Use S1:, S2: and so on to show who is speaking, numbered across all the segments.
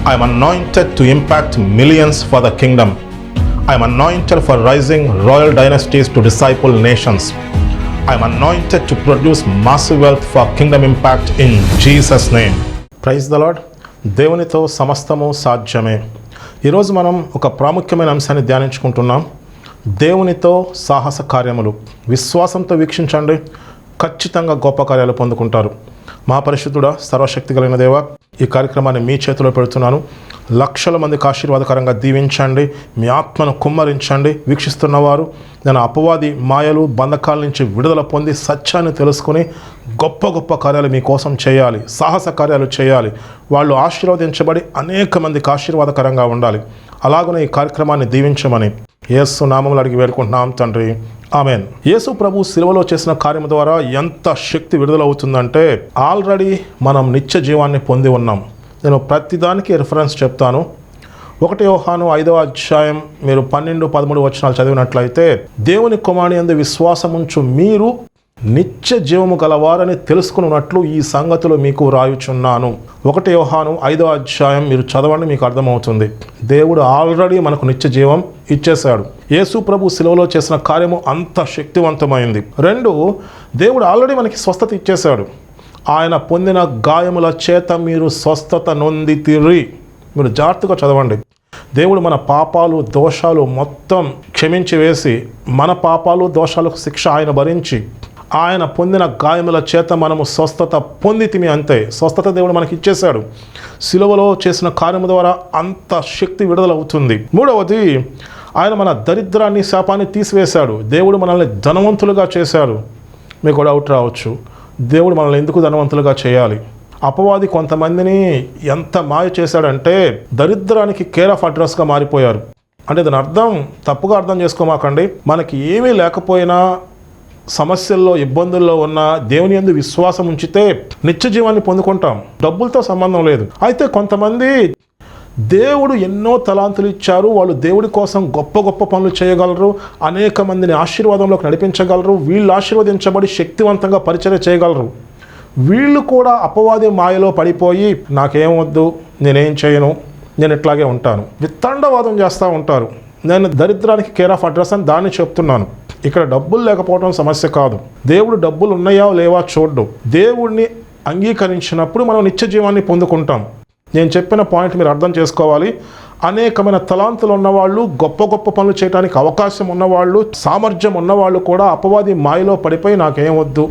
S1: I am anointed to impact millions for the kingdom. I am anointed for rising royal dynasties to disciple nations. I am anointed to produce massive wealth for kingdom impact in Jesus' name. Praise the Lord. దేవునితో సమస్తము సాధ్యమే. ఈరోజు మనం ఒక ప్రాముఖ్యమైన అంశాన్ని ధ్యానించుకుంటున్నాం. దేవునితో సాహస కార్యములు. విశ్వాసంతో వీక్షించండి, ఖచ్చితంగా గొప్ప కార్యాలు పొందుకుంటారు. మహాపరిశుద్ధుడా, సర్వశక్తి కలిగిన దేవ, ఈ కార్యక్రమాన్ని మీ చేతిలో పెడుతున్నాను. లక్షల మందికి ఆశీర్వాదకరంగా దీవించండి, మీ ఆత్మను కుమ్మరించండి. వీక్షిస్తున్నవారు నేను అపవాది మాయలు బంధకాల నుంచి విడుదల పొంది సత్యాన్ని తెలుసుకుని గొప్ప గొప్ప కార్యాలు మీకోసం చేయాలి, సాహస కార్యాలు చేయాలి. వాళ్ళు ఆశీర్వదించబడి అనేక మందికి ఆశీర్వాదకరంగా ఉండాలి. అలాగనే ఈ కార్యక్రమాన్ని దీవించమని యేసు నామములో అడిగి వేడుకుంటున్నాం తండ్రి, ఆమెన్. యేసు ప్రభు సిలువలో చేసిన కార్యం ద్వారా ఎంత శక్తి విడుదలవుతుందంటే ఆల్రెడీ మనం నిత్య జీవాన్ని పొంది ఉన్నాం. నేను ప్రతిదానికి రిఫరెన్స్ చెప్తాను. 1 యోహాను 5వ అధ్యాయం మీరు 12-13 వచనాలు చదివినట్లయితే, దేవుని కుమారుని యందు విశ్వాసముంచు మీరు నిత్య జీవము గలవారని తెలుసుకున్నట్లు ఈ సంగతులు మీకు రాయుచున్నాను. 1 యోహాను 5వ అధ్యాయం మీరు చదవండి, మీకు అర్థమవుతుంది. దేవుడు ఆల్రెడీ మనకు నిత్య జీవం ఇచ్చేశాడు. యేసు ప్రభు సిలువలో చేసిన కార్యము అంత శక్తివంతమైంది. 2, దేవుడు ఆల్రెడీ మనకి స్వస్థత ఇచ్చేశాడు. ఆయన పొందిన గాయముల చేత మీరు స్వస్థత నొందితిరి. మీరు జాగ్రత్తగా చదవండి. దేవుడు మన పాపాలు దోషాలు మొత్తం క్షమించి వేసి, మన పాపాలు దోషాలకు శిక్ష ఆయన భరించి, ఆయన పొందిన గాయముల చేత మనము స్వస్థత పొందితిమి. అంతే, స్వస్థత దేవుడు మనకి ఇచ్చేశాడు. సిలువలో చేసిన కార్యము ద్వారా అంత శక్తి విడుదలవుతుంది. 3వది, ఆయన మన దరిద్రాన్ని శాపాన్ని తీసివేశాడు. దేవుడు మనల్ని ధనవంతులుగా చేశాడు. మీకు డౌట్ రావచ్చు, దేవుడు మనల్ని ఎందుకు ధనవంతులుగా చేయాలి? అపవాది కొంతమందిని ఎంత మాయ చేశాడంటే దరిద్రానికి కేర్ ఆఫ్ అడ్రస్గా మారిపోయారు. అంటే దాని అర్థం తప్పుగా అర్థం చేసుకోమాకండి. మనకి ఏమీ లేకపోయినా, సమస్యల్లో ఇబ్బందుల్లో ఉన్న దేవుని యందు విశ్వాసం ఉంచితే నిత్య జీవాన్ని పొందుకుంటాం. డబ్బులతో సంబంధం లేదు. అయితే కొంతమంది దేవుడు ఎన్నో తలాంతులు ఇచ్చారు, వాళ్ళు దేవుడి కోసం గొప్ప గొప్ప పనులు చేయగలరు, అనేక మందిని ఆశీర్వాదంలోకి నడిపించగలరు, వీళ్ళు ఆశీర్వదించబడి శక్తివంతంగా పరిచర్య చేయగలరు. వీళ్ళు కూడా అపవాది మాయలో పడిపోయి నాకేం వద్దు, నేనేం చేయను, నేను ఇట్లాగే ఉంటాను, విత్తండవాదం చేస్తూ ఉంటారు. నేను దరిద్రానికి కేర్ ఆఫ్ అడ్రస్ అని దాన్ని చెప్తున్నాను. ఇక్కడ డబ్బులు లేకపోవడం సమస్య కాదు. దేవుడు డబ్బులు ఉన్నాయా లేవా చూడ్డు. దేవుడిని అంగీకరించినప్పుడు మనం నిత్య జీవాన్ని పొందుకుంటాం. నేను చెప్పిన పాయింట్ మీరు అర్థం చేసుకోవాలి. అనేకమైన తలాంతులు ఉన్నవాళ్ళు, గొప్ప గొప్ప పనులు చేయడానికి అవకాశం ఉన్నవాళ్ళు, సామర్థ్యం ఉన్నవాళ్ళు కూడా అపవాది మాయలో పడిపోయి నాకేం వద్దు,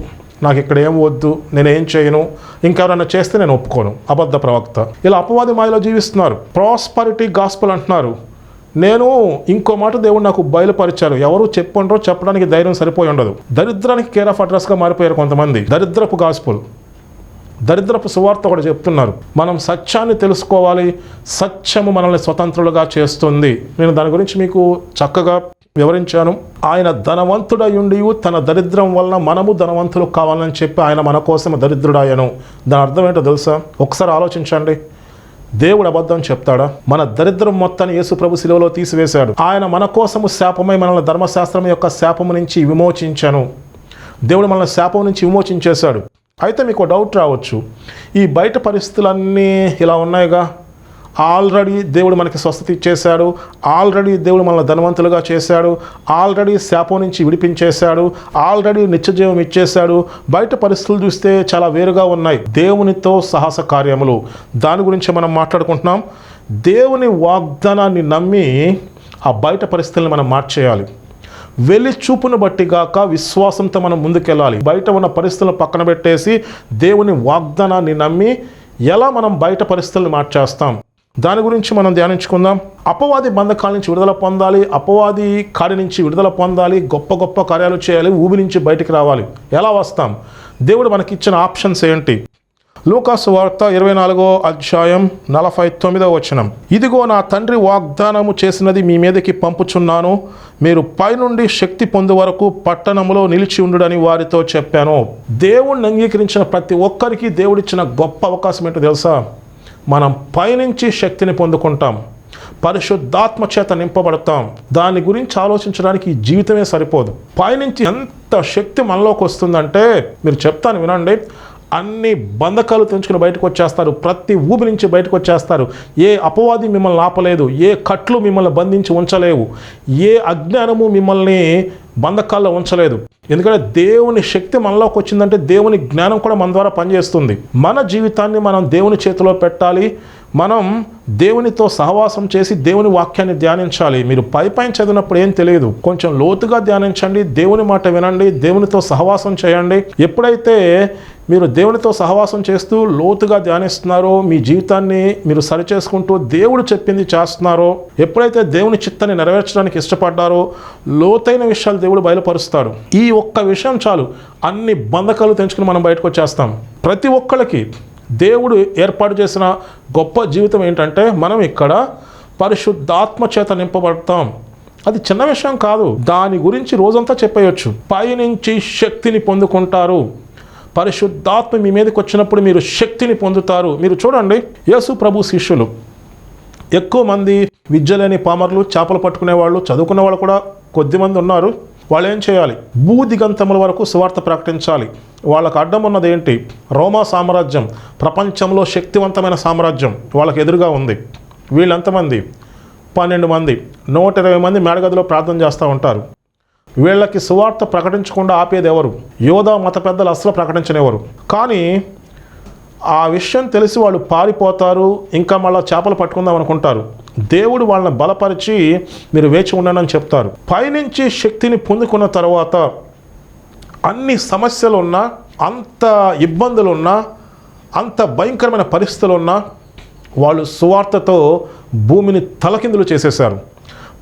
S1: నాకు ఇక్కడ ఏం వద్దు, నేనేం చేయను, ఇంకెవరైనా చేస్తే నేను ఒప్పుకోను, అబద్ధ ప్రవక్త, ఇలా అపవాది మాయలో జీవిస్తున్నారు. ప్రాస్పరిటీ గాస్పల్ అంటున్నారు. నేను ఇంకో మాట దేవుడు నాకు బయలుపరిచారు. ఎవరు చెప్పండ్రో చెప్పడానికి ధైర్యం సరిపోయి ఉండదు. దరిద్రానికి కేర్ ఆఫ్ అడ్రస్గా మారిపోయారు కొంతమంది. దరిద్రపు గాస్పుల్, దరిద్రపు సువార్త కూడా చెప్తున్నారు. మనం సత్యాన్ని తెలుసుకోవాలి. సత్యము మనల్ని స్వతంత్రులుగా చేస్తుంది. నేను దాని గురించి మీకు చక్కగా వివరించాను. ఆయన ధనవంతుడయుండి తన దరిద్రం వలన మనము ధనవంతులు కావాలని చెప్పి ఆయన మన కోసం దరిద్రుడాయను. దాని అర్థం ఏంటో తెలుసా? ఒకసారి ఆలోచించండి. దేవుడు అబద్ధం చెప్తాడా? మన దరిద్రం మొత్తాన్ని యేసు ప్రభు సిలువలో తీసివేశాడు. ఆయన మన కోసము శాపమై మనల్ని ధర్మశాస్త్రం యొక్క శాపము నుంచి విమోచించాను. దేవుడు మనల్ని శాపం నుంచి విమోచించేశాడు. అయితే మీకు డౌట్ రావచ్చు, ఈ బయట పరిస్థితులన్నీ ఇలా ఉన్నాయిగా, ఆల్రెడీ దేవుడు మనకి స్వస్థత ఇచ్చేశాడు, ఆల్రెడీ దేవుడు మనల్ని ధనవంతులుగా చేశాడు, ఆల్రెడీ శాపం నుంచి విడిపించేశాడు, ఆల్రెడీ నిత్యజీవం ఇచ్చేశాడు, బయట పరిస్థితులు చూస్తే చాలా వేరుగా ఉన్నాయి. దేవునితో సాహస కార్యములు, దాని గురించి మనం మాట్లాడుకుంటున్నాం. దేవుని వాగ్దానాన్ని నమ్మి ఆ బయట పరిస్థితులను మనం మార్చేయాలి. వెళ్ళి చూపును బట్టి గాక విశ్వాసంతో మనం ముందుకెళ్ళాలి. బయట ఉన్న పరిస్థితులను పక్కన పెట్టేసి దేవుని వాగ్దానాన్ని నమ్మి ఎలా మనం బయట పరిస్థితులను మార్చేస్తాం, దాని గురించి మనం ధ్యానించుకుందాం. అపవాది బంధకాల నుంచి విడుదల పొందాలి, అపవాది కాడి నుంచి విడుదల పొందాలి, గొప్ప గొప్ప కార్యాలు చేయాలి, ఊబి నుంచి బయటికి రావాలి. ఎలా వస్తాం? దేవుడు మనకి ఇచ్చిన ఆప్షన్స్ ఏంటి? లూకా సువార్త 24వ అధ్యాయం 49వ వచనం. ఇదిగో నా తండ్రి వాగ్దానము చేసినది మీ మీదకి పంపుచున్నాను, మీరు పైనుండి శక్తి పొందు వరకు పట్టణంలో నిలిచి ఉండుడని వారితో చెప్పాను. దేవుణ్ణి అంగీకరించిన ప్రతి ఒక్కరికి దేవుడిచ్చిన గొప్ప అవకాశం ఏంటో తెలుసా? మనం పైనుంచి శక్తిని పొందుకుంటాం, పరిశుద్ధాత్మ చేత నింపబడతాం. దాని గురించి ఆలోచించడానికి ఈ జీవితమే సరిపోదు. పైనుంచి ఎంత శక్తి మనలోకి వస్తుందంటే మీరు చెప్తాను వినండి. అన్ని బంధకాలు తెంచుకుని బయటకు వచ్చేస్తారు. ప్రతి ఊబి నుంచి బయటకు వచ్చేస్తారు. ఏ అపవాది మిమ్మల్ని ఆపలేదు, ఏ కట్లు మిమ్మల్ని బంధించి ఉంచలేవు, ఏ అజ్ఞానము మిమ్మల్ని బంధకాల్లో ఉంచలేదు. ఎందుకంటే దేవుని శక్తి మనలోకి వచ్చిందంటే దేవుని జ్ఞానం కూడా మన ద్వారా పనిచేస్తుంది. మన జీవితాన్ని మనం దేవుని చేతిలో పెట్టాలి. మనం దేవునితో సహవాసం చేసి దేవుని వాక్యాన్ని ధ్యానించాలి. మీరు పైపైన చదివినప్పుడు ఏం తెలియదు, కొంచెం లోతుగా ధ్యానించండి, దేవుని మాట వినండి, దేవునితో సహవాసం చేయండి. ఎప్పుడైతే మీరు దేవునితో సహవాసం చేస్తూ లోతుగా ధ్యానిస్తున్నారో, మీ జీవితాన్ని మీరు సరిచేసుకుంటూ దేవుడు చెప్పింది చేస్తున్నారో, ఎప్పుడైతే దేవుని చిత్తాన్ని నెరవేర్చడానికి ఇష్టపడ్డారో లోతైన విషయాలు దేవుడు బయలుపరుస్తాడు. ఈ ఒక్క విషయం చాలు, అన్ని బంధకాలు తెంచుకుని మనం బయటకు వచ్చేస్తాం. ప్రతి ఒక్కరికి దేవుడు ఏర్పాటు చేసిన గొప్ప జీవితం ఏంటంటే మనం ఇక్కడ పరిశుద్ధాత్మ చేత నింపబడతాం. అది చిన్న విషయం కాదు, దాని గురించి రోజంతా చెప్పేయచ్చు. పైనుంచి శక్తిని పొందుకుంటారు. పరిశుద్ధాత్మ మీ మీదకి వచ్చినప్పుడు మీరు శక్తిని పొందుతారు. మీరు చూడండి, యేసు ప్రభు శిష్యులు ఎక్కువ మంది విద్య లేని పామరులు, చేపలు పట్టుకునే వాళ్ళు, చదువుకున్న వాళ్ళు కూడా కొద్దిమంది ఉన్నారు. వాళ్ళు ఏం చేయాలి? భూదిగంతముల వరకు సువార్త ప్రకటించాలి. వాళ్ళకు అడ్డం ఉన్నది ఏంటి? రోమా సామ్రాజ్యం, ప్రపంచంలో శక్తివంతమైన సామ్రాజ్యం వాళ్ళకి ఎదురుగా ఉంది. వీళ్ళు ఎంతమంది? 12 మంది, 120 మంది మేడగదిలో ప్రార్థన చేస్తూ ఉంటారు. వీళ్ళకి సువార్త ప్రకటించకుండా ఆపేది ఎవరు? యోధా మత పెద్దలు అసలు ప్రకటించనివ్వరు. కానీ ఆ విషయం తెలిసి వాళ్ళు పారిపోతారు, ఇంకా మళ్ళీ చేపలు పట్టుకుందాం అనుకుంటారు. దేవుడు వాళ్ళని బలపరిచి మీరు వేచి ఉండండి అని చెప్తారు. పైనుంచి శక్తిని పొందుకున్న తర్వాత అన్ని సమస్యలు ఉన్నా, అంత ఇబ్బందులు ఉన్నా, అంత భయంకరమైన పరిస్థితులు ఉన్నా వాళ్ళు సువార్తతో భూమిని తలకిందులు చేసేశారు.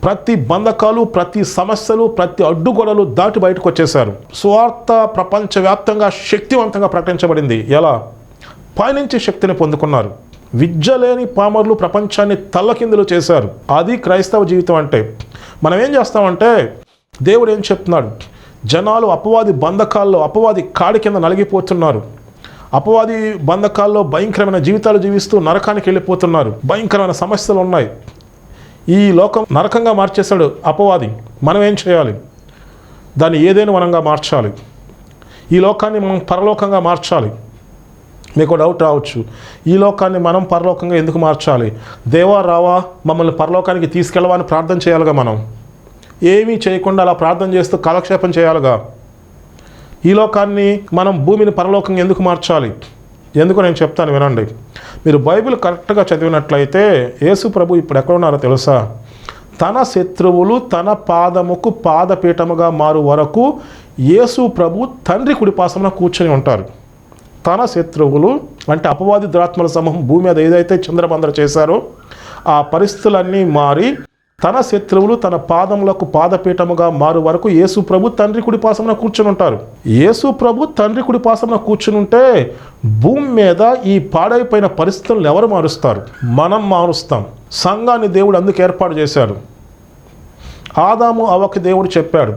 S1: ప్రతి బంధకాలు, ప్రతి సమస్యలు, ప్రతి అడ్డుగోడలు దాటి బయటకు వచ్చేశారు. సువార్త ప్రపంచవ్యాప్తంగా శక్తివంతంగా ప్రకటించబడింది. ఎలా? పైనుంచి శక్తిని పొందుకున్నారు. విద్య లేని పామరులు ప్రపంచాన్ని తల్లకిందులు చేశారు. అది క్రైస్తవ జీవితం అంటే. మనం ఏం చేస్తామంటే, దేవుడు ఏం చెప్తున్నాడు? జనాలు అపవాది బంధకాల్లో, అపవాది కాడి కింద నలిగిపోతున్నారు. అపవాది బంధకాల్లో భయంకరమైన జీవితాలు జీవిస్తూ నరకానికి వెళ్ళిపోతున్నారు. భయంకరమైన సమస్యలు ఉన్నాయి. ఈ లోకం నరకంగా మార్చేశాడు అపవాది. మనం ఏం చేయాలి? దాన్ని ఏదైనా వనంగా మార్చాలి. ఈ లోకాన్ని మనం పరలోకంగా మార్చాలి. మీకు డౌట్ రావచ్చు, ఈ లోకాన్ని మనం పరలోకంగా ఎందుకు మార్చాలి? దేవా రావా, మమ్మల్ని పరలోకానికి తీసుకెళ్ళవా అని ప్రార్థన చేయాలిగా. మనం ఏమీ చేయకుండా అలా ప్రార్థన చేస్తూ కాలక్షేపం చేయాలిగా. ఈ లోకాన్ని మనం భూమిని పరలోకంగా ఎందుకు మార్చాలి? ఎందుకు నేను చెప్తాను వినండి. మీరు బైబిల్ కరెక్ట్గా చదివినట్లయితే యేసు ప్రభు ఇప్పుడు ఎక్కడ ఉన్నారో తెలుసా? తన శత్రువులు తన పాదముకు పాదపీఠముగా మారు వరకు యేసు ప్రభు తండ్రి కుడిపాసమున కూర్చొని ఉంటారు. తన శత్రువులు అంటే అపవాది దురాత్మల సమూహం భూమి మీద ఏదైతే చంద్రబందర చేశారో ఆ పరిస్థితులన్నీ మారి తన శత్రువులు తన పాదములకు పాదపీఠముగా మారు వరకు యేసు ప్రభు తండ్రి కుడిపాసమున కూర్చుని ఉంటారు. యేసు ప్రభు తండ్రి కుడిపాసమున కూర్చుని ఉంటే భూమి మీద ఈ పాడైపోయిన పరిస్థితులను ఎవరు మారుస్తారు? మనం మారుస్తాం. సంఘాన్ని దేవుడు అందుకు ఏర్పాటు చేశాడు. ఆదాము అవ్వకి దేవుడు చెప్పాడు,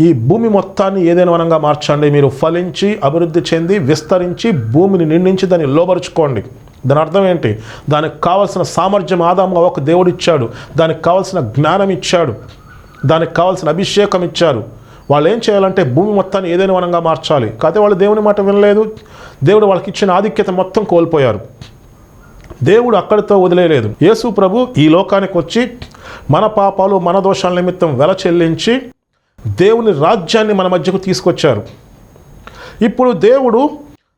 S1: ఈ భూమి మొత్తాన్ని ఏదైనా వనంగా మార్చండి, మీరు ఫలించి అభివృద్ధి చెంది విస్తరించి భూమిని నిండించి దాన్ని లోబరుచుకోండి. దాని అర్థం ఏంటి? దానికి కావాల్సిన సామర్థ్యం ఆదాము అవ్వకు దేవుడు ఇచ్చాడు. దానికి కావాల్సిన జ్ఞానం ఇచ్చాడు. దానికి కావాల్సిన అభిషేకం ఇచ్చారు. వాళ్ళు ఏం చేయాలంటే భూమి మొత్తాన్ని ఏదైనా వనంగా మార్చాలి. కాకపోతే వాళ్ళు దేవుని మాట వినలేదు. దేవుడు వాళ్ళకి ఇచ్చిన ఆధిక్యత మొత్తం కోల్పోయారు. దేవుడు అక్కడితో వదిలేయలేదు. యేసు ప్రభు ఈ లోకానికి వచ్చి మన పాపాలు మన దోషాల నిమిత్తం వెల చెల్లించి దేవుని రాజ్యాన్ని మన మధ్యకు తీసుకొచ్చారు. ఇప్పుడు దేవుడు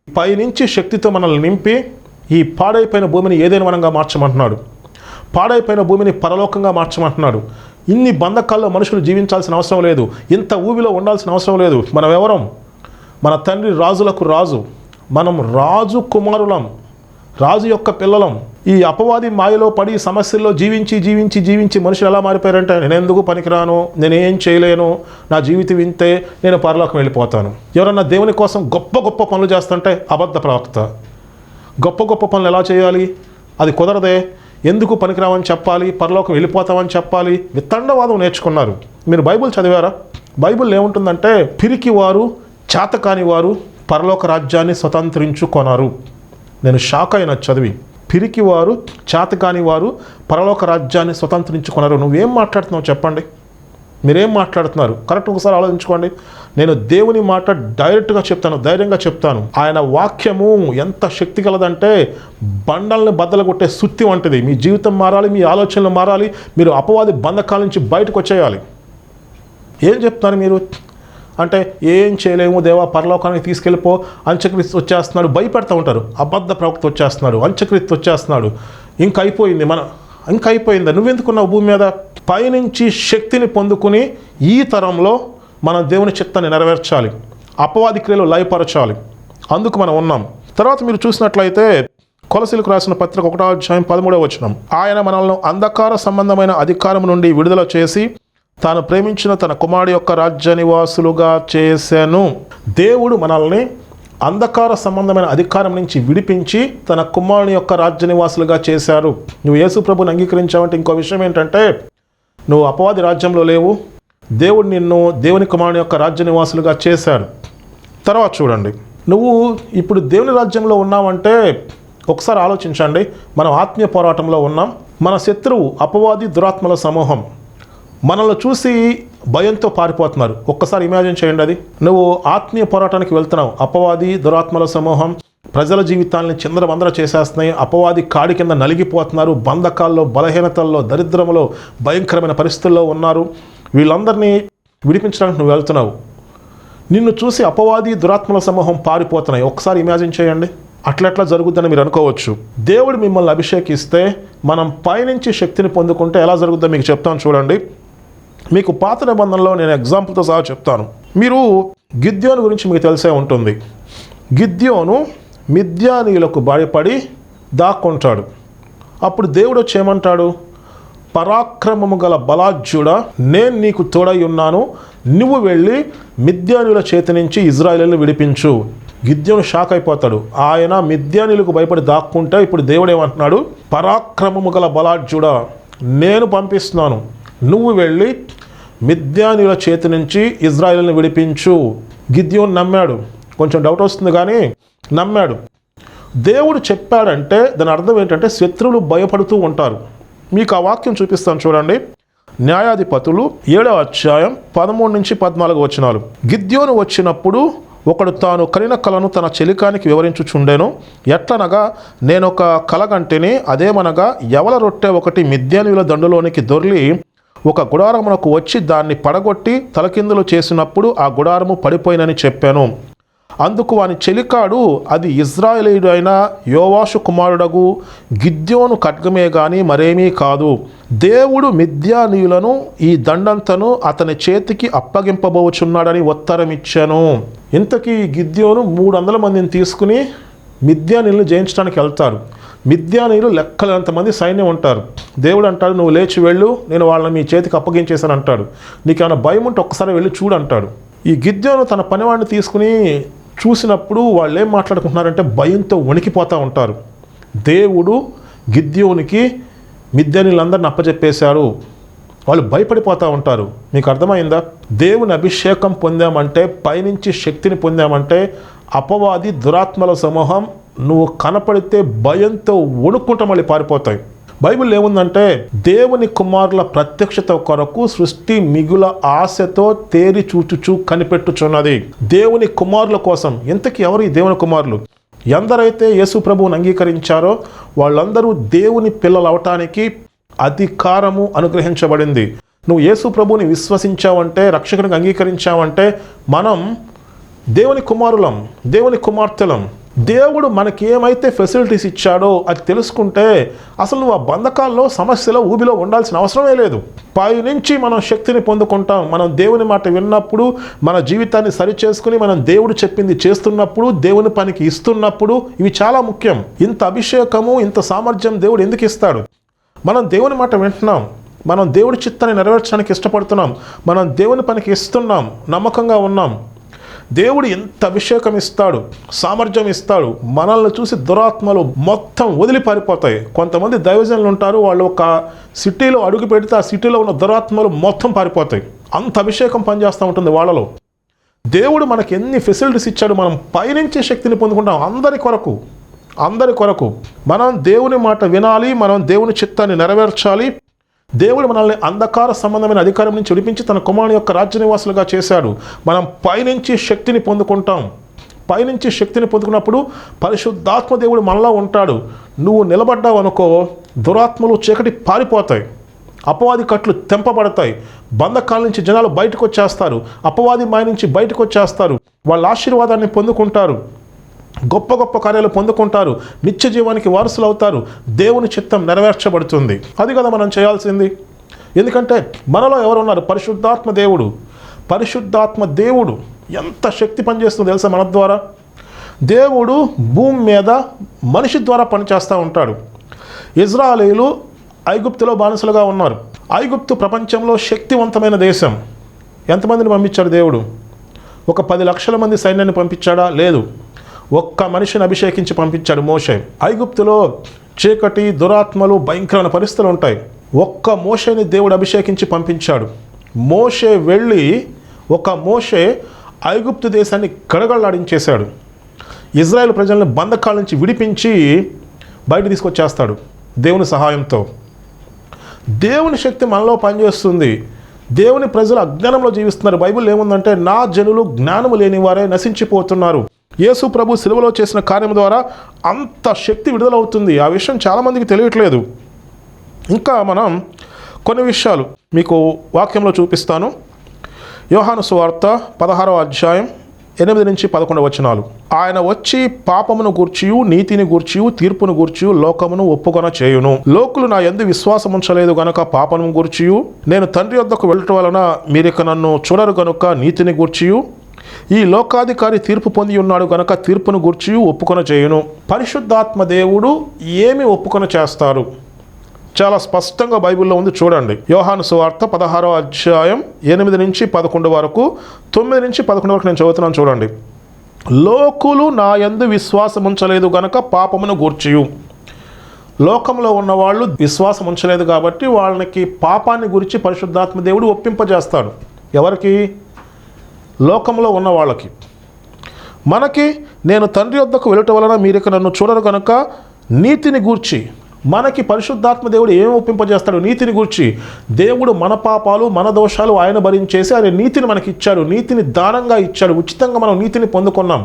S1: పైనుంచి శక్తితో మనల్ని నింపి ఈ పాడైపోయిన భూమిని ఏదైనా వనంగా మార్చమంటున్నాడు. పాడైపోయిన భూమిని పరలోకంగా మార్చమంటున్నాడు. ఇన్ని బంధకాల్లో మనుషులు జీవించాల్సిన అవసరం లేదు. ఇంత ఊబిలో ఉండాల్సిన అవసరం లేదు. మనం ఎవరం? మన తండ్రి రాజులకు రాజు. మనం రాజు కుమారులం, రాజు యొక్క పిల్లలం. ఈ అపవాది మాయలో పడి సమస్యల్లో జీవించి జీవించి జీవించి మనుషులు ఎలా మారిపోయారంటే, నేను ఎందుకు పనికిరాను, నేనేం చేయలేను, నా జీవితం వింతే, నేను పరలోకం వెళ్ళిపోతాను. ఎవరన్నా దేవుని కోసం గొప్ప గొప్ప పనులు చేస్తుంటే అబద్ధ ప్రవక్త. గొప్ప గొప్ప పనులు ఎలా చేయాలి? అది కుదరదే. ఎందుకు పనికిరావని చెప్పాలి, పరలోకం వెళ్ళిపోతామని చెప్పాలి. వితండవాదం నేర్చుకున్నారు. మీరు బైబిల్ చదివారా? బైబిల్ ఏముంటుందంటే, పిరికి వారు, చేతకాని వారు పరలోక రాజ్యాన్ని స్వతంత్రించుకొనరు. నేను షాక్ అయిన చదివి. పిరికి వారు, చేతకాని వారు పరలోక రాజ్యాన్ని స్వతంత్రించుకున్నారు. నువ్వేం మాట్లాడుతున్నావు చెప్పండి? మీరేం మాట్లాడుతున్నారు? కరెక్ట్ ఒకసారి ఆలోచించుకోండి. నేను దేవుని మాట డైరెక్ట్గా చెప్తాను, ధైర్యంగా చెప్తాను. ఆయన వాక్యము ఎంత శక్తి కలదంటే బండల్ని బద్దలు కొట్టే సుత్తి వంటిది. మీ జీవితం మారాలి, మీ ఆలోచనలు మారాలి, మీరు అపవాది బంధకాల నుంచి బయటకు వచ్చేయాలి. ఏం చెప్తున్నారు మీరు అంటే, ఏం చేయలేము దేవా, పరలోకానికి తీసుకెళ్ళిపో, అంత్యక్రీస్తు వచ్చేస్తున్నాడు, భయపెడతా ఉంటారు. అబద్ధ ప్రవక్త వచ్చేస్తున్నాడు, అంత్యక్రీస్తు వచ్చేస్తున్నాడు, ఇంకైపోయింది ఇంకైపోయిందా? నువ్వెందుకున్నావు భూమి మీద? పైనుంచి శక్తిని పొందుకుని ఈ తరంలో మనం దేవుని చిత్తాన్ని నెరవేర్చాలి, అపవాది క్రియలు లయపరచాలి. అందుకు మనం ఉన్నాం. తర్వాత మీరు చూసినట్లయితే కొలసీలకు రాసిన పత్రిక 1వ అధ్యాయం 13వ వచనం, ఆయన మనల్ని అంధకార సంబంధమైన అధికారం నుండి విడుదల చేసి తాను ప్రేమించిన తన కుమారుడి యొక్క రాజ్య నివాసులుగా చేశాను. దేవుడు మనల్ని అంధకార సంబంధమైన అధికారం నుంచి విడిపించి తన కుమారుని యొక్క రాజ్య నివాసులుగా చేశారు. నువ్వు యేసు ప్రభుని అంగీకరించావంటే ఇంకో విషయం ఏంటంటే, నువ్వు అపవాది రాజ్యంలో లేవు, దేవుడు నిన్ను దేవుని కుమారుని యొక్క రాజ్య నివాసులుగా చేశాడు. తర్వాత చూడండి, నువ్వు ఇప్పుడు దేవుని రాజ్యంలో ఉన్నావంటే ఒకసారి ఆలోచించండి. మనం ఆత్మీయ పోరాటంలో ఉన్నాం. మన శత్రువు అపవాది దురాత్మల సమూహం మనల్ని చూసి భయంతో పారిపోతున్నారు. ఒక్కసారి ఇమాజిన్ చేయండి. అది నువ్వు ఆత్మీయ పోరాటానికి వెళ్తున్నావు, అపవాది దురాత్మల సమూహం ప్రజల జీవితాలని చిందరవందర చేసేస్తున్నాయి, అపవాది కాడి కింద నలిగిపోతున్నారు, బంధకాల్లో, బలహీనతల్లో, దరిద్రంలో, భయంకరమైన పరిస్థితుల్లో ఉన్నారు. వీళ్ళందరినీ విడిపించడానికి నువ్వు వెళ్తున్నావు. నిన్ను చూసి అపవాది దురాత్మల సమూహం పారిపోతున్నాయి. ఒకసారి ఇమాజిన్ చేయండి. అట్లెట్లా జరుగుద్దని మీరు అనుకోవచ్చు. దేవుడు మిమ్మల్ని అభిషేకిస్తే మనం పైనుంచి శక్తిని పొందుకుంటే ఎలా జరుగుద్దో మీకు చెప్తాను చూడండి. మీకు పాత నిబంధనలో నేను ఎగ్జాంపుల్తో సహా చెప్తాను. మీరు గిద్యోను గురించి మీకు తెలిసే ఉంటుంది. గిద్యోను మిద్యానీయులకు భయపడి దాక్కుంటాడు. అప్పుడు దేవుడు వచ్చి ఏమంటాడు? పరాక్రమము గల బలాఢ్యుడా, నేను నీకు తోడై ఉన్నాను, నువ్వు వెళ్ళి మిద్యానీయుల చేతి నుంచి ఇజ్రాయేలును విడిపించు. గిద్యోను షాక్ అయిపోతాడు. ఆయన మిద్యానీయులకు భయపడి దాక్కుంటే ఇప్పుడు దేవుడు ఏమంటున్నాడు? పరాక్రమము గల బలాఢ్యుడా, నేను పంపిస్తున్నాను, నువ్వు వెళ్ళి మిద్యానీయుల చేతి నుంచి ఇజ్రాయేలును విడిపించు. గిద్యోను నమ్మాడు. కొంచెం డౌట్ వస్తుంది కానీ నమ్మాడు. దేవుడు చెప్పాడంటే దాని అర్థం ఏంటంటే శత్రువులు భయపడుతూ ఉంటారు. మీకు ఆ వాక్యం చూపిస్తాను చూడండి. న్యాయాధిపతులు 7వ అధ్యాయం 13 నుంచి 14 వచనాలు. గిద్యోను వచ్చినప్పుడు ఒకడు తాను కనిన కలను తన చెలికానికి వివరించుచుండెను. ఎట్లనగా, నేనొక కలగంటిని, అదేమనగా యవల రొట్టె ఒకటి మిద్యానీయుల దండులోనికి దొర్లి ఒక గుడారమునకు వచ్చి దాన్ని పడగొట్టి తలకిందులు చేసినప్పుడు ఆ గుడారము పడిపోయినని చెప్పాను. అందుకు వాని చెలికాడు, అది ఇజ్రాయేలీయుడైన యోవాషు కుమారుడగు గిద్యోను ఖడ్గమే గాని మరేమీ కాదు. దేవుడు మిద్యానీయులను ఈ దండంతను అతని చేతికి అప్పగింపబోచున్నాడని ఉత్తరం ఇచ్చాను. ఇంతకీ గిద్యోను 300 మందిని తీసుకుని మిద్యానీయులను జయించడానికి వెళ్తారు. మిద్యానీయులు లెక్కలంతమంది సైన్యం ఉంటారు. దేవుడు అంటాడు, నువ్వు లేచి వెళ్ళు, నేను వాళ్ళని మీ చేతికి అప్పగించేశాను అంటాడు. నీకేమైనా భయం ఉంటే ఒక్కసారి వెళ్ళి చూడు అంటాడు. ఈ గిద్యోను తన పనివాడిని తీసుకుని చూసినప్పుడు వాళ్ళు ఏం మాట్లాడుకుంటున్నారంటే భయంతో వణికిపోతూ ఉంటారు. దేవుడు గిద్యోనికి మిద్యానీయులందరిని అప్పచెప్పేశారు. వాళ్ళు భయపడిపోతూ ఉంటారు. మీకు అర్థమైందా? దేవుని అభిషేకం పొందామంటే, పైనుంచి శక్తిని పొందామంటే అపవాది దురాత్మల సమూహం నువ్వు కనపడితే భయంతో వణుక్కుంటూ మళ్ళీ పారిపోతాయి. బైబిల్ ఏముందంటే, దేవుని కుమారుల ప్రత్యక్షత కొరకు సృష్టి మిగుల ఆశతో తేరి చూచుచూ కనిపెట్టుచున్నది. దేవుని కుమారుల కోసం. ఇంతకీ ఎవరు ఈ దేవుని కుమారులు? ఎందరైతే యేసు ప్రభువుని అంగీకరించారో వాళ్ళందరూ దేవుని పిల్లలు అవటానికి అధికారము అనుగ్రహించబడింది. నువ్వు యేసు ప్రభువుని విశ్వసించావంటే, రక్షకునికి అంగీకరించావంటే మనం దేవుని కుమారులం, దేవుని కుమార్తెలం. దేవుడు మనకి ఏమైతే ఫెసిలిటీస్ ఇచ్చాడో అది తెలుసుకుంటే అసలు నువ్వు ఆ బంధకాల్లో, సమస్యలో, ఊబిలో ఉండాల్సిన అవసరమే లేదు. పైనుంచి మనం శక్తిని పొందుకుంటాం. మనం దేవుని మాట విన్నప్పుడు, మన జీవితాన్ని సరిచేసుకుని మనం దేవుడు చెప్పింది చేస్తున్నప్పుడు, దేవుని పనికి ఇస్తున్నప్పుడు, ఇవి చాలా ముఖ్యం. ఇంత అభిషేకము, ఇంత సామర్థ్యం దేవుడు ఎందుకు ఇస్తాడు? మనం దేవుని మాట వింటున్నాం, మనం దేవుడి చిత్తాన్ని నెరవేర్చడానికి ఇష్టపడుతున్నాం, మనం దేవుని పనికి ఇస్తున్నాం, నమ్మకంగా ఉన్నాం. దేవుడు ఎంత అభిషేకం ఇస్తాడు, సామర్థ్యం ఇస్తాడు. మనల్ని చూసి దురాత్మలు మొత్తం వదిలి పారిపోతాయి. కొంతమంది దైవజనులు ఉంటారు, వాళ్ళు ఒక సిటీలో అడుగు పెడితే ఆ సిటీలో ఉన్న దురాత్మలు మొత్తం పారిపోతాయి. అంత అభిషేకం పనిచేస్తూ ఉంటుంది వాళ్ళలో. దేవుడు మనకి ఎన్ని ఫెసిలిటీస్ ఇచ్చాడు. మనం పైనుంచి శక్తిని పొందుకుంటాం. అందరి కొరకు మనం దేవుని మాట వినాలి, మనం దేవుని చిత్తాన్ని నెరవేర్చాలి, దేవుడు మనల్ని అంధకార సంబంధమైన అధికారం నుంచి విడిపించి తన కుమారుని యొక్క రాజ్య నివాసులుగా చేశాడు. మనం పైనుంచి శక్తిని పొందుకుంటాం. పైనుంచి శక్తిని పొందుకున్నప్పుడు పరిశుద్ధాత్మ దేవుడు మనలో ఉంటాడు. నువ్వు నిలబడ్డావు అనుకో, దురాత్మలు చీకటి పారిపోతాయి, అపవాది కట్లు తెంపబడతాయి, బంధకాల నుంచి జనాలు బయటకు వచ్చేస్తారు, అపవాది మాయ నుంచి బయటకు వచ్చేస్తారు, వాళ్ళ ఆశీర్వాదాన్ని పొందుకుంటారు, గొప్ప గొప్ప కార్యాలు పొందుకుంటారు, నిత్య జీవానికి వారసులు అవుతారు, దేవుని చిత్తం నెరవేర్చబడుతుంది. అది కదా మనం చేయాల్సింది. ఎందుకంటే మనలో ఎవరున్నారు? పరిశుద్ధాత్మ దేవుడు. పరిశుద్ధాత్మ దేవుడు ఎంత శక్తి పనిచేస్తుందో తెలుసా మన ద్వారా? దేవుడు భూమి మీద మనిషి ద్వారా పనిచేస్తూ ఉంటాడు. ఇజ్రాయేలీయులు ఐగుప్తులో బానిసలుగా ఉన్నారు. ఐగుప్తు ప్రపంచంలో శక్తివంతమైన దేశం. ఎంతమందిని పంపించాడు దేవుడు? ఒక 10 లక్షల మంది సైన్యాన్ని పంపించాడా? లేదు. ఒక్క మనిషిని అభిషేకించి పంపించాడు, మోషే. ఐగుప్తులో చీకటి, దురాత్మలు, భయంకరమైన పరిస్థితులు ఉంటాయి. ఒక్క మోషేని దేవుడు అభిషేకించి పంపించాడు. మోషే వెళ్ళి మోషే ఐగుప్తు దేశాన్ని గడగడలాడించేశాడు. ఇజ్రాయెల్ ప్రజల్ని బంధకాల నుంచి విడిపించి బయట తీసుకొచ్చేస్తాడు దేవుని సహాయంతో. దేవుని శక్తి మనలో పనిచేస్తుంది. దేవుని ప్రజలు అజ్ఞానంలో జీవిస్తున్నారు. బైబిల్ ఏముందంటే, నా జనులు జ్ఞానము లేని వారే నశించిపోతున్నారు. యేసు ప్రభు సిలువలో చేసిన కార్యం ద్వారా అంత శక్తి విడుదలవుతుంది. ఆ విషయం చాలామందికి తెలియట్లేదు. ఇంకా మనం కొన్ని విషయాలు మీకు వాక్యంలో చూపిస్తాను. యోహాను సువార్త 16వ అధ్యాయం 8 నుంచి 11 వచనాలు. ఆయన వచ్చి పాపమును గూర్చియు నీతిని గూర్చియు తీర్పును గూర్చియు లోకమును ఒప్పుకొన చేయును. లోకులు నా యందు విశ్వాసం ఉంచలేదు గనుక పాపమును గూర్చియు, నేను తండ్రి వద్దకు వెళ్ళటం వలన మీరిక నన్ను చూడరు గనుక నీతిని గూర్చియు, ఈ లోకాధికారి తీర్పు పొంది ఉన్నాడు గనక తీర్పును గూర్చి ఒప్పుకొన చేయును. పరిశుద్ధాత్మ దేవుడు ఏమి ఒప్పుకొన చేస్తారు? చాలా స్పష్టంగా బైబిల్లో ఉంది, చూడండి. యోహాను సువార్త 16వ అధ్యాయం 8 నుంచి 11 వరకు, 9 నుంచి 11 వరకు నేను చదువుతున్నాను, చూడండి. లోకులు నా యందు విశ్వాసం ఉంచలేదు గనక పాపమును గూర్చియు. లోకంలో ఉన్నవాళ్ళు విశ్వాసం ఉంచలేదు కాబట్టి వాళ్ళకి పాపాన్ని గురించి పరిశుద్ధాత్మ దేవుడు ఒప్పింపజేస్తాడు. ఎవరికి? లోకంలో ఉన్న వాళ్ళకి. మనకి, నేను తండ్రి వద్దకు వెళ్ళటం వలన మీరిక నన్ను చూడరు కనుక నీతిని గూర్చి, మనకి పరిశుద్ధాత్మ దేవుడు ఏమి ఒప్పింపజేస్తాడు? నీతిని గూర్చి. దేవుడు మన పాపాలు, మన దోషాలు ఆయన భరించేసి ఆయన నీతిని మనకి ఇచ్చాడు. నీతిని దానంగా ఇచ్చాడు. ఉచితంగా మనం నీతిని పొందుకున్నాం.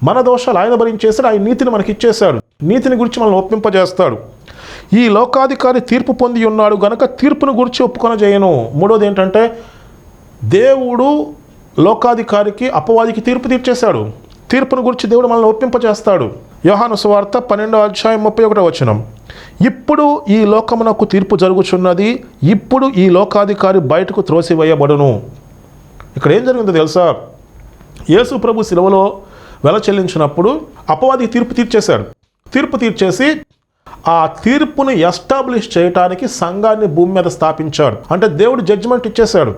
S1: మన దోషాలు ఆయన భరించేసి ఆయన నీతిని మనకి ఇచ్చేశాడు. నీతిని గురించి మనల్ని ఒప్పింపజేస్తాడు. ఈ లోకాధికారి తీర్పు పొంది ఉన్నాడు గనక తీర్పును గురించి ఒప్పుకొన చేయను. మూడోది ఏంటంటే, దేవుడు లోకాధికారికి, అపవాదికి తీర్పు తీర్చేశాడు. తీర్పును గురించి దేవుడు మనల్ని ఒప్పింపజేస్తాడు. యోహాను సువార్త 12వ అధ్యాయం 31వ వచనం. ఇప్పుడు ఈ లోకమునకు తీర్పు జరుగుచున్నది, ఇప్పుడు ఈ లోకాధికారి బయటకు త్రోసివేయబడును. ఇక్కడ ఏం జరిగిందో తెలుసా? యేసు ప్రభు శిలువలో వెల చెల్లించినప్పుడు అపవాది తీర్పు తీర్చేశాడు. తీర్పు తీర్చేసి ఆ తీర్పును ఎస్టాబ్లిష్ చేయడానికి సంఘాన్ని భూమి మీద స్థాపించాడు. అంటే దేవుడు జడ్జిమెంట్ ఇచ్చేశాడు.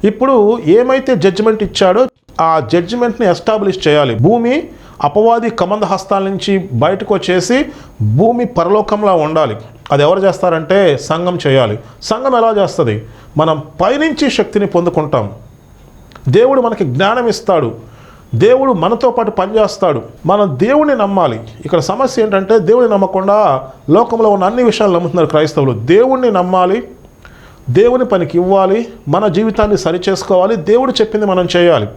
S1: ఇప్పుడు ఏమైతే జడ్జిమెంట్ ఇచ్చాడో ఆ జడ్జిమెంట్ని ఎస్టాబ్లిష్ చేయాలి. భూమి అపవాది కమంద హస్తాల నుంచి బయటకు వచ్చేసి భూమి పరలోకంలా ఉండాలి. అది ఎవరు చేస్తారంటే సంఘం చేయాలి. సంఘం ఎలా చేస్తుంది? మనం పైనుంచి శక్తిని పొందుకుంటాం. దేవుడు మనకి జ్ఞానం ఇస్తాడు. దేవుడు మనతో పాటు పనిచేస్తాడు. మనం దేవుడిని నమ్మాలి. ఇక్కడ సమస్య ఏంటంటే, దేవుడిని నమ్మకుండా లోకంలో ఉన్న అన్ని విషయాలు నమ్ముతున్నారు క్రైస్తవులు. దేవుడిని నమ్మాలి, దేవుని పనికి ఇవ్వాలి, మన జీవితాన్ని సరిచేసుకోవాలి, దేవుడు చెప్పింది మనం చేయాలి.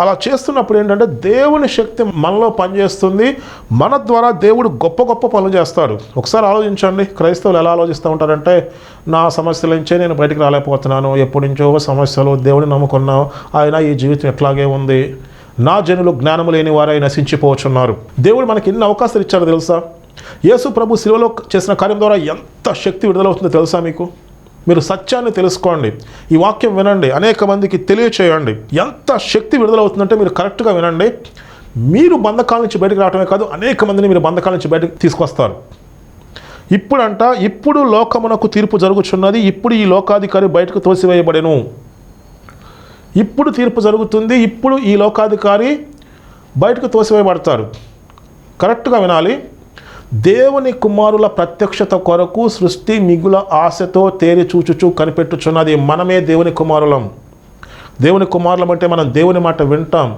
S1: అలా చేస్తున్నప్పుడు ఏంటంటే దేవుని శక్తి మనలో పనిచేస్తుంది. మన ద్వారా దేవుడు గొప్ప గొప్ప పనులు చేస్తాడు. ఒకసారి ఆలోచించండి, క్రైస్తవులు ఎలా ఆలోచిస్తూ ఉంటారంటే, నా సమస్యల నుంచే నేను బయటికి రాలేకపోతున్నాను, ఎప్పటి నుంచో సమస్యలు, దేవుడిని నమ్ముకున్నాం, ఆయన ఈ జీవితం ఎట్లాగే ఉంది, నా జనులు జ్ఞానము లేని వారై నశించిపోవచ్చున్నారు. దేవుడు మనకి ఎన్ని అవకాశాలు ఇచ్చారో తెలుసా? యేసు ప్రభు శిలువలో చేసిన కార్యం ద్వారా ఎంత శక్తి విడుదలవుతుందో తెలుసా మీకు? మీరు సత్యాన్ని తెలుసుకోండి, ఈ వాక్యం వినండి, అనేక మందికి తెలియచేయండి. ఎంత శక్తి విడుదలవుతుందంటే మీరు కరెక్ట్గా వినండి. మీరు బంధకాల నుంచి బయటకు రావడమే కాదు, అనేక మందిని మీరు బంధకాల నుంచి బయటకు తీసుకొస్తారు. ఇప్పుడు లోకమునకు తీర్పు జరుగుచున్నది, ఇప్పుడు ఈ లోకాధికారి బయటకు తోసివేయబడెను. ఇప్పుడు తీర్పు జరుగుతుంది, ఇప్పుడు ఈ లోకాధికారి బయటకు తోసివేయబడతారు. కరెక్ట్గా వినాలి. దేవుని కుమారుల ప్రత్యక్షత కొరకు సృష్టి మిగుల ఆశతో తేరి చూచుచూ కనిపెట్టుచున్నది. మనమే దేవుని కుమారులం. దేవుని కుమారులం అంటే మనం దేవుని మాట వింటాం,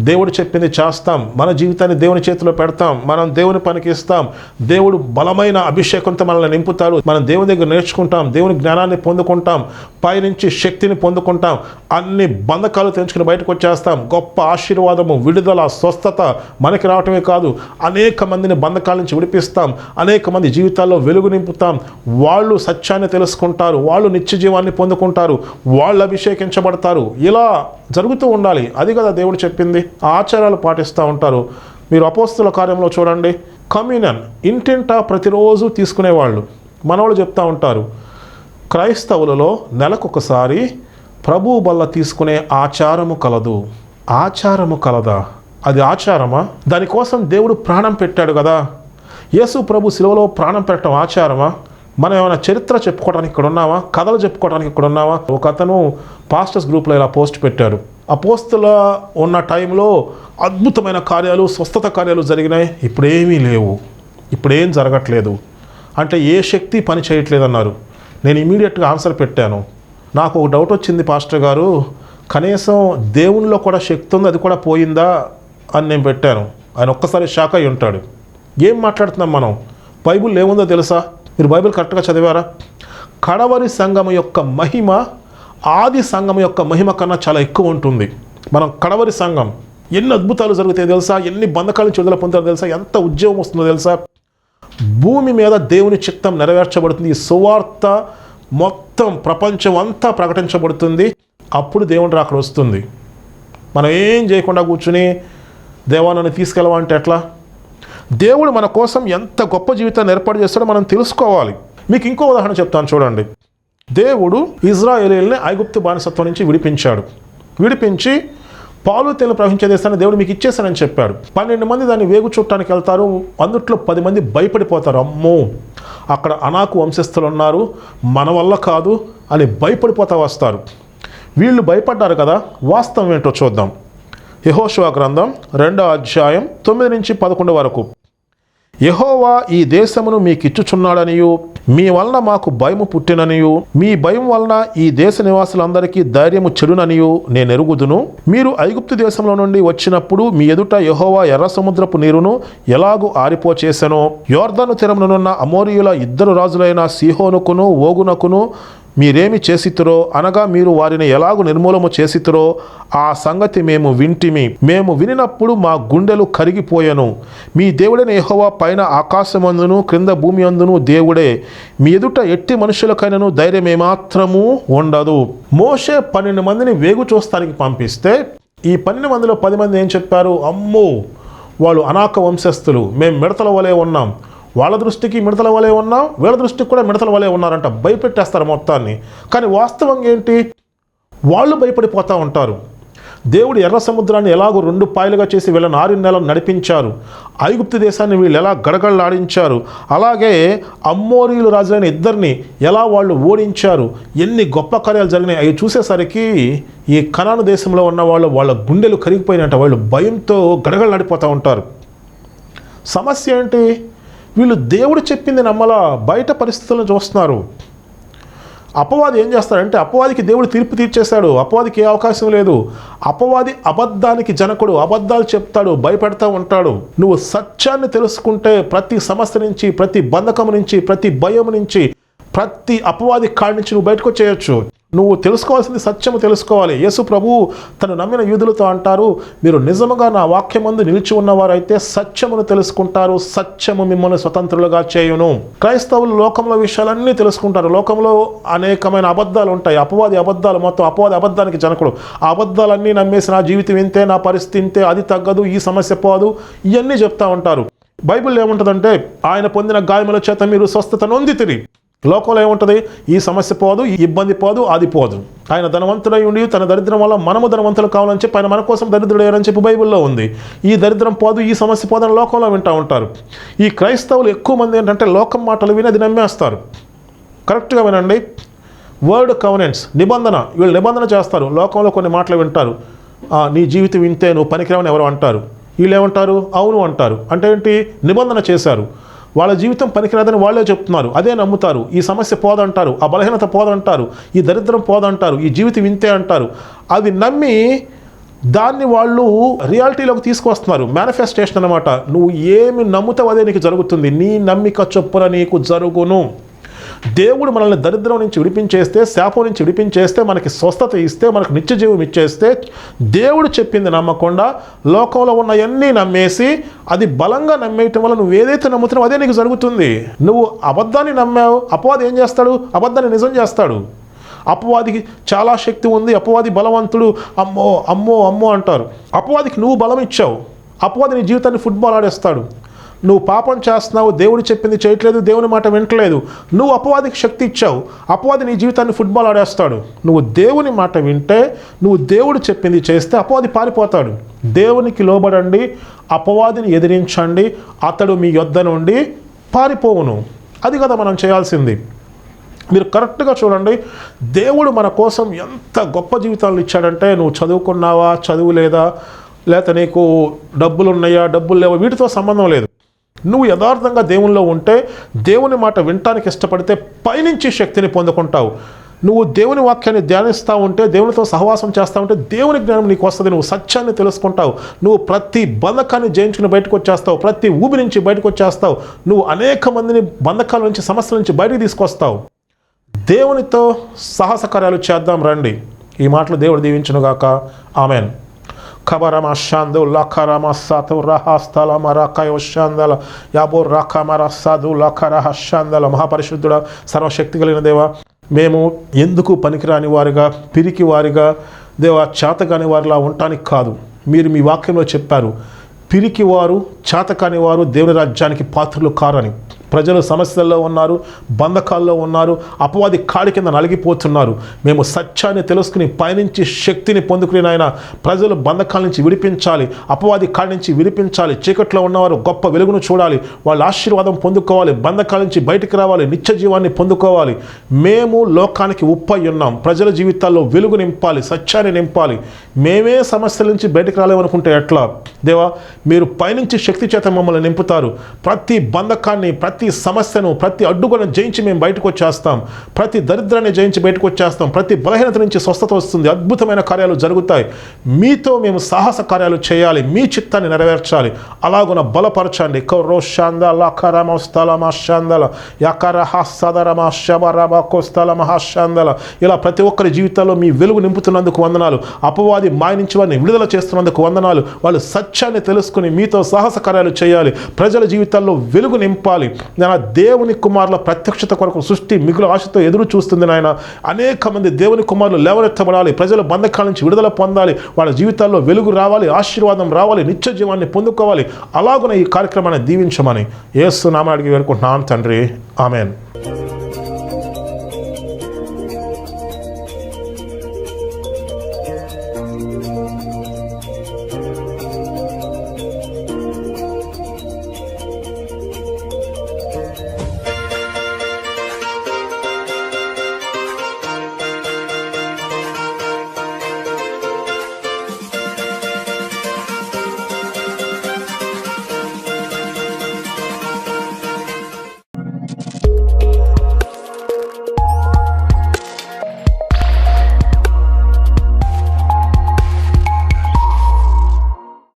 S1: దేవుడు చెప్పింది చేస్తాం, మన జీవితాన్ని దేవుని చేతిలో పెడతాం, మనం దేవుని పనికి ఇస్తాం, దేవుడు బలమైన అభిషేకంతో మనల్ని నింపుతారు, మనం దేవుని దగ్గర నేర్చుకుంటాం, దేవుని జ్ఞానాన్ని పొందుకుంటాం, పైనుంచి శక్తిని పొందుకుంటాం, అన్ని బంధకాలు తెంచుకుని బయటకు వచ్చేస్తాం. గొప్ప ఆశీర్వాదము, విడుదల, స్వస్థత మనకి రావటమే కాదు, అనేక మందిని బంధకాల నుంచి విడిపిస్తాం, అనేక మంది జీవితాల్లో వెలుగు నింపుతాం. వాళ్ళు సత్యాన్ని తెలుసుకుంటారు, వాళ్ళు నిత్య జీవాన్ని పొందుకుంటారు, వాళ్ళు అభిషేకించబడతారు. ఇలా జరుగుతూ ఉండాలి. అది కదా దేవుడు చెప్పింది. ఆచారాలు పాటిస్తూ ఉంటారు. మీరు అపోస్తల కార్యంలో చూడండి, కమ్యూనియన్ ఇంటింటా ప్రతిరోజు తీసుకునేవాళ్ళు. మనవాళ్ళు చెప్తూ ఉంటారు, క్రైస్తవులలో నెలకొకసారి ప్రభు బల్ల తీసుకునే ఆచారము కలదు. ఆచారము కలదా? అది ఆచారమా? దానికోసం దేవుడు ప్రాణం పెట్టాడు కదా. యేసు ప్రభు శిలువలో ప్రాణం పెట్టడం ఆచారమా? మనం ఏమైనా చరిత్ర చెప్పుకోవడానికి ఇక్కడ ఉన్నామా? కథలు చెప్పుకోవడానికి ఇక్కడ ఉన్నామా? ఒక అతను పాస్టర్స్ గ్రూప్లో ఇలా పోస్ట్ పెట్టాడు. అపోస్తల ఉన్న టైంలో అద్భుతమైన కార్యాలు, స్వస్థత కార్యాలు జరిగినాయి, ఇప్పుడేమీ లేవు, ఇప్పుడేం జరగట్లేదు అంటే ఏ శక్తి పని చేయట్లేదు అన్నారు. నేను ఇమీడియట్గా ఆన్సర్ పెట్టాను. నాకు ఒక డౌట్ వచ్చింది పాస్టర్ గారు, కనీసం దేవునిలో కూడా శక్తి ఉంది, అది కూడా పోయిందా అని నేను పెట్టాను. ఆయన ఒక్కసారి షాక్ అయి ఉంటాడు. ఏం మాట్లాడుతున్నాం మనం? బైబిల్ ఏముందో తెలుసా? మీరు బైబిల్ కరెక్ట్గా చదివారా? కడవరి సంఘము యొక్క మహిమ ఆది సంఘం యొక్క మహిమ కన్నా చాలా ఎక్కువ ఉంటుంది. మనం కడవరి సంఘం, ఎన్ని అద్భుతాలు జరుగుతాయో తెలుసా? ఎన్ని బంధకాల నుంచి విడుదల పొందుతారో తెలుసా? ఎంత ఉద్యమం వస్తుందో తెలుసా? భూమి మీద దేవుని చిత్తం నెరవేర్చబడుతుంది. ఈ సువార్త మొత్తం ప్రపంచం అంతా ప్రకటించబడుతుంది. అప్పుడు దేవుని రాకడ వస్తుంది. మనం ఏం చేయకుండా కూర్చుని దేవాన్ని తీసుకెళ్ళమంటే ఎట్లా? దేవుడు మన కోసం ఎంత గొప్ప జీవితాన్ని ఏర్పాటు చేస్తాడో మనం తెలుసుకోవాలి. మీకు ఇంకో ఉదాహరణ చెప్తాను చూడండి. దేవుడు ఇజ్రాయేలీయుల్ని ఐగుప్తు బానిసత్వం నుంచి విడిపించి పాలు తేనెలు ప్రవహించే దేశాన్ని దేవుడు మీకు ఇచ్చేసానని చెప్పాడు. 12 మంది దాన్ని వేగు చుట్టానికి వెళ్తారు. అందుట్లో 10 మంది భయపడిపోతారు. అమ్మో, అక్కడ అనాకు వంశస్థులు ఉన్నారు, మన వల్ల కాదు అని భయపడిపోతా వస్తారు. వీళ్ళు భయపడ్డారు కదా, వాస్తవం ఏంటో చూద్దాం. యెహోషువ గ్రంథం 2వ అధ్యాయం 9 నుంచి 11 వరకు. యెహోవా ఈ దేశమును మీకిచ్చుచున్నాడనియు, మీ వలన మాకు భయము పుట్టిననియు, మీ భయం వలన ఈ దేశ నివాసులందరికీ ధైర్యము చెడుననియు నేను ఎరుగుదును. మీరు ఐగుప్తు దేశంలో నుండి వచ్చినప్పుడు మీ ఎదుట యెహోవా ఎర్ర సముద్రపు నీరును ఎలాగు ఆరిపోచేసెనో, యోర్దాను తీరమునున్న అమోరీయుల 2 రాజులైన సీహోనుకును ఓగునకును మీరేమి చేసితురో, అనగా మీరు వారిని ఎలాగు నిర్మూలము చేసితురో ఆ సంగతి మేము వింటిమి. మేము వినినప్పుడు మా గుండెలు కరిగిపోయెను. మీ దేవుడైన యెహోవా పైన ఆకాశమందును క్రింద భూమి అందును దేవుడే. మీ ఎదుట ఎట్టి మనుషులకైనను ధైర్యం ఏమాత్రము ఉండదు. మోషే 12 మందిని వేగు చూస్తానికి పంపిస్తే ఈ 12 మందిలో 10 మంది ఏం చెప్పారు? అమ్మో, వాళ్ళు అనాక వంశస్థులు, మేము మిడతల వలె ఉన్నాం, వాళ్ళ దృష్టికి మిడతల వలె ఉన్నాం, వీళ్ళ దృష్టికి కూడా మిడతల వలె ఉన్నారంట. భయపెట్టేస్తారు మొత్తాన్ని. కానీ వాస్తవంగా ఏంటి? వాళ్ళు భయపడిపోతూ ఉంటారు. దేవుడు ఎర్ర సముద్రాన్ని ఎలాగో 2 పాయలుగా చేసి వీళ్ళని 6 నెలలు నడిపించారు. ఐగుప్తు దేశాన్ని వీళ్ళు ఎలా గడగడలాడించారు. అలాగే అమ్మోరీయులు రాజులైన 2 ఎలా వాళ్ళు ఓడించారు. ఎన్ని గొప్ప కార్యాలు జరిగినాయి. అవి చూసేసరికి ఈ కనాను దేశంలో ఉన్న వాళ్ళ గుండెలు కరిగిపోయినట్ట. వాళ్ళు భయంతో గడగడలాడిపోతూ ఉంటారు. సమస్య ఏంటి? వీళ్ళు దేవుడు చెప్పింది నమ్మలా, బయట పరిస్థితులను చూస్తున్నారు. అపవాది ఏం చేస్తాడంటే, అపవాదికి దేవుడు తీర్పు తీర్చేశాడు. అపవాదికి ఏ అవకాశం లేదు. అపవాది అబద్ధానికి జనకుడు, అబద్ధాలు చెప్తాడు, భయపెడతా ఉంటాడు. నువ్వు సత్యాన్ని తెలుసుకుంటే ప్రతి సమస్య నుంచి, ప్రతి బంధకం నుంచి, ప్రతి భయం నుంచి, ప్రతి అపవాది కాడి నుంచి నువ్వు బయటకు వచ్చేయచ్చు. నువ్వు తెలుసుకోవాల్సింది సత్యము తెలుసుకోవాలి. యేసు ప్రభు తను నమ్మిన యూదులతో అంటారు, మీరు నిజముగా నా వాక్యమందు నిలిచి ఉన్నవారైతే సత్యమును తెలుసుకుంటారు, సత్యము మిమ్మల్ని స్వతంత్రులుగా చేయును. క్రైస్తవులు లోకంలో విషయాలన్నీ తెలుసుకుంటారు. లోకంలో అనేకమైన అబద్ధాలు ఉంటాయి. అపవాది అబద్ధాలు, మొత్తం అపవాది అబద్ధానికి జనకుడు. ఆ అబద్ధాలన్నీ నమ్మేసి నా జీవితం ఇంతే, నా పరిస్థితి ఇంతే, అది తగ్గదు, ఈ సమస్య పోదు, ఇవన్నీ చెప్తా ఉంటారు. బైబిల్ ఏముంటుందంటే, ఆయన పొందిన గాయముల చేత మీరు స్వస్థత నొందితిరి. లోకంలో ఏముంటుంది? ఈ సమస్య పోదు, ఈ ఇబ్బంది పోదు, అది పోదు. ఆయన ధనవంతుడై ఉండి తన దరిద్రం వల్ల మనము ధనవంతులు కావాలని చెప్పి ఆయన మన కోసం దరిద్రుడయ్యారని చెప్పి బైబిల్లో ఉంది. ఈ దరిద్రం పోదు, ఈ సమస్య పోదు అని లోకంలో వింటూ ఉంటారు. ఈ క్రైస్తవులు ఎక్కువ మంది ఏంటంటే లోకం మాటలు విని అది నమ్మేస్తారు. కరెక్ట్గా వినండి. వర్డ్ కవెనెంట్స్, నిబంధన, వీళ్ళు నిబంధన చేస్తారు. లోకంలో కొన్ని మాటలు వింటారు. నీ జీవితం వింతే నువ్వు పనికిరావని ఎవరు అంటారు. వీళ్ళు ఏమంటారు? అవును అంటారు. అంటే ఏంటి? నిబంధన చేశారు. వాళ్ళ జీవితం పనికిరాదని వాళ్ళే చెప్తున్నారు, అదే నమ్ముతారు. ఈ సమస్య పోదంటారు, ఆ బలహీనత పోదంటారు, ఈ దరిద్రం పోదంటారు, ఈ జీవితం ఇంతే అంటారు. అది నమ్మి దాన్ని వాళ్ళు రియాలిటీలోకి తీసుకొస్తున్నారు. మేనిఫెస్టేషన్ అనమాట. నువ్వు ఏమి నమ్ముతావు అదే నీకు జరుగుతుంది. నీ నమ్మిక చొప్పున నీకు జరుగును. దేవుడు మనల్ని దరిద్రం నుంచి విడిపించేస్తే, శాపం నుంచి విడిపించేస్తే, మనకి స్వస్థత ఇస్తే, మనకు నిత్య జీవం ఇచ్చేస్తే, దేవుడు చెప్పింది నమ్మకుండా లోకంలో ఉన్నవన్నీ నమ్మేసి అది బలంగా నమ్మేయటం వల్ల నువ్వు ఏదైతే నమ్ముతున్నావు అదే నీకు జరుగుతుంది. నువ్వు అబద్ధాన్ని నమ్మావు, అపవాది ఏం చేస్తాడు? అబద్ధాన్ని నిజం చేస్తాడు. అపవాదికి చాలా శక్తి ఉంది, అపవాది బలవంతుడు, అమ్మో అమ్మో అమ్మో అంటారు. అపవాదికి నువ్వు బలం ఇచ్చావు. అపవాది నీ జీవితాన్ని ఫుట్బాల్ ఆడేస్తాడు. నువ్వు పాపం చేస్తున్నావు, దేవుడు చెప్పింది చేయట్లేదు, దేవుని మాట వింటలేదు, నువ్వు అపవాదికి శక్తి ఇచ్చావు. అపవాది నీ జీవితాన్ని ఫుట్బాల్ ఆడేస్తాడు. నువ్వు దేవుని మాట వింటే, నువ్వు దేవుడు చెప్పింది చేస్తే అపవాది పారిపోతాడు. దేవునికి లోబడండి, అపవాదిని ఎదిరించండి, అతడు మీ యొద్ద నుండి పారిపోవును. అది కదా మనం చేయాల్సింది. మీరు కరెక్ట్గా చూడండి, దేవుడు మన కోసం ఎంత గొప్ప జీవితాలను ఇచ్చాడంటే, నువ్వు చదువుకున్నావా, చదువు లేదా, లేకపోతే నీకు డబ్బులు ఉన్నాయా, డబ్బులు లేవా, వీటితో సంబంధం లేదు. నువ్వు యథార్థంగా దేవునిలో ఉంటే, దేవుని మాట వినటానికి ఇష్టపడితే పైనుంచి శక్తిని పొందుకుంటావు. నువ్వు దేవుని వాక్యాన్ని ధ్యానిస్తూ ఉంటే, దేవునితో సహవాసం చేస్తూ ఉంటే దేవుని జ్ఞానం నీకు వస్తుంది. నువ్వు సత్యాన్ని తెలుసుకుంటావు. నువ్వు ప్రతి బంధకాన్ని జయించుకుని బయటకు వచ్చేస్తావు. ప్రతి ఊబి నుంచి బయటకు వచ్చేస్తావు. నువ్వు అనేక మందిని బంధకాల నుంచి, సమస్యల నుంచి బయటకు తీసుకొస్తావు. దేవునితో సాహస కార్యాలు చేద్దాం రండి. ఈ మాటలు దేవుడు దీవించునుగాక. ఆమెన్. ఖబరమ షాందు లఖరమ సతు రహస్తల మరకయో షాందల యాబో రఖమర సదు లఖరహ షాందల. మహాపరిశుద్ధుడ, సర్వశక్తి కలిగిన దేవ, మేము ఎందుకు పనికిరాని వారిగా, పిరికి వారిగా, దేవ చేతకాని వారిలా ఉండటానికి కాదు. మీరు మీ వాక్యంలో చెప్పారు, పిరికి వారు, చేతకాని వారు దేవుని రాజ్యానికి పాత్రులు కారని. ప్రజలు సమస్యల్లో ఉన్నారు, బంధకాల్లో ఉన్నారు, అపవాది కాడి కింద నలిగిపోతున్నారు. మేము సత్యాన్ని తెలుసుకుని పైనుంచి శక్తిని పొందుకుని ఆయన ప్రజలు బంధకాల నుంచి విడిపించాలి, అపవాది కాడి నుంచి విడిపించాలి. చీకట్లో ఉన్నవారు గొప్ప వెలుగును చూడాలి, వాళ్ళ ఆశీర్వాదం పొందుకోవాలి, బంధకాల నుంచి బయటికి రావాలి, నిత్య జీవాన్ని పొందుకోవాలి. మేము లోకానికి ఉప్పై ఉన్నాం. ప్రజల జీవితాల్లో వెలుగు నింపాలి, సత్యాన్ని నింపాలి. మేమే సమస్యల నుంచి బయటికి రాలేమనుకుంటే ఎట్లా? దేవా, మీరు పైనుంచి శక్తి చేత మమ్మల్ని నింపుతారు. ప్రతి బంధకాన్ని, ప్రతి సమస్యను, ప్రతి అడ్డుగోలను జయించి మేము బయటకు వచ్చేస్తాం. ప్రతి దరిద్రాన్ని జయించి బయటకు వచ్చేస్తాం. ప్రతి బలహీనత నుంచి స్వస్థత వస్తుంది. అద్భుతమైన కార్యాలు జరుగుతాయి. మీతో మేము సాహస కార్యాలు చేయాలి, మీ చిత్తాన్ని నెరవేర్చాలి. అలాగున బలపరచండి. ఇలా ప్రతి ఒక్కరి జీవితాల్లో మీ వెలుగు నింపుతున్నందుకు వందనాలు. అపవాది మాయ నుంచి వారిని విడుదల చేస్తున్నందుకు వందనాలు. వాళ్ళు సత్యాన్ని తెలుసుకుని మీతో సాహస కార్యాలు చేయాలి. ప్రజల జీవితాల్లో వెలుగు నింపాలి. నేను దేవుని కుమారుల ప్రత్యక్షత కొరకు సృష్టి మిగులు ఆశతో ఎదురు చూస్తుంది నాయన. అనేక మంది దేవుని కుమారులు లేవనెత్తబడాలి. ప్రజల బంధకాల నుంచి విడుదల పొందాలి. వాళ్ళ జీవితాల్లో వెలుగు రావాలి, ఆశీర్వాదం రావాలి, నిత్య జీవాన్ని పొందుకోవాలి. అలాగున ఈ కార్యక్రమాన్ని దీవించమని యేసు నామమున అడిగి వేడుకుంటున్నాను తండ్రి. ఆమెన్.